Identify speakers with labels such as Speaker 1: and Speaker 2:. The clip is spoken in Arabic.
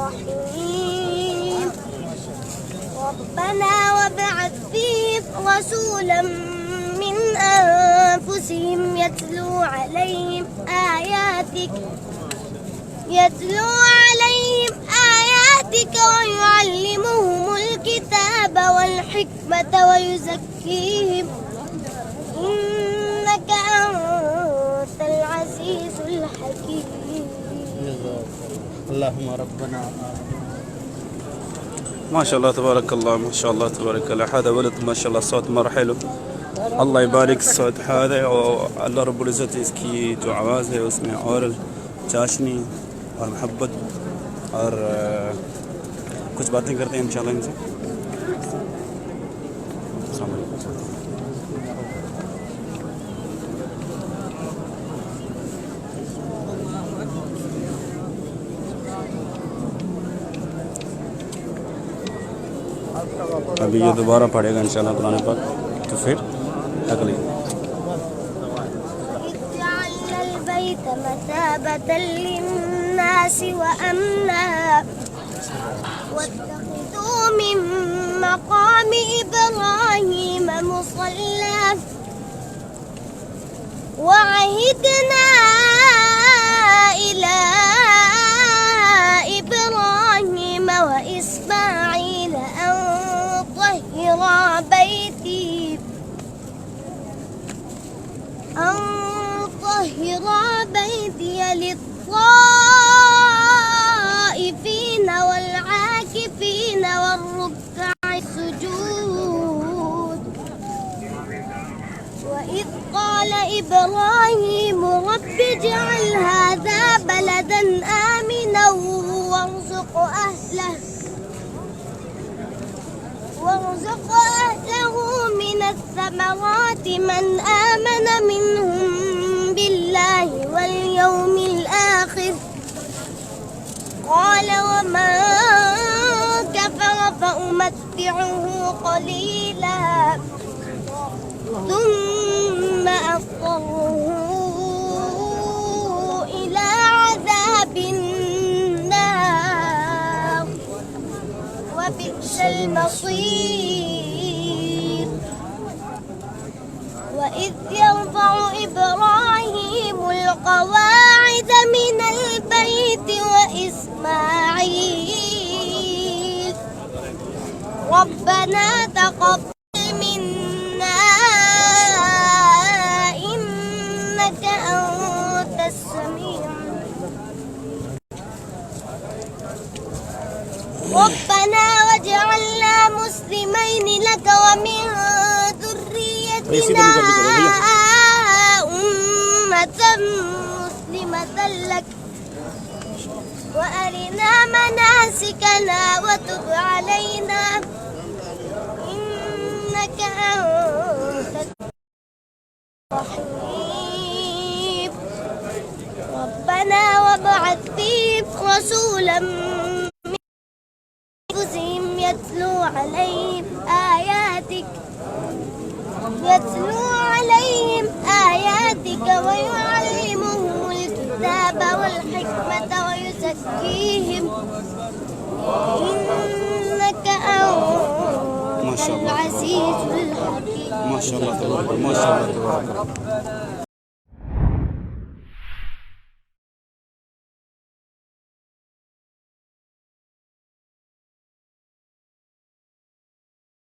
Speaker 1: الرحيم. ربنا وابعث فيهم رسولا من أنفسهم يتلو عليهم آياتك ويعلمهم الكتاب والحكمة ويزكيهم إنك أنت العزيز الحكيم.
Speaker 2: اللهم ربنا.
Speaker 3: ما شاء الله تبارك الله، ما شاء الله تبارك الله. هذا ولد ما شاء الله صوت مرة حلو. الله يبارك الصوت هذا، والله رب العزة इसकी जो आवाज़ है उसमें और चाशनी और मोहब्बत और कुछ बातें करते हैं इंशाल्लाह इनसे। अस्सलाम वालेकुम। अभी ये दोबारा पढ़ेगा इंशाल्लाह कुरान पाक, तो फिर अगली।
Speaker 1: جعلنا البيت مثابة للناس وأمنا واتخذوا من مقام إبراهيم مصلى وعهدنا إلى إبراهيم وإسماعيل أن طهر بيتي للطائفين والعاكفين والركع السجود. وإذ قال إبراهيم رب اجعل هذا بلدا آمنا وارزق أهله من الثمرات من آمن منهم بالله واليوم الآخر قال ومن كفر فأمتعه قليلا ثم أضطره إلى عذاب النار وبئس المصير. وإذ يرفع إبراهيم القواعد من البيت وإسماعيل ربنا تقبل منا إنك أنت السميع. ربنا واجعلنا مسلمين لك ومن ذريتنا أمة مسلمة لك وأرنا مناسكنا وتب علينا إنك أنت الرحيم. ربنا وابعث فيهم رسولا يتلو عليهم آياتك ويعلمهم الكتاب والحكمة ويزكيهم إنك أنت العزيز الحكيم.
Speaker 3: ما شاء الله تبارك الله، ما شاء الله تبارك الله.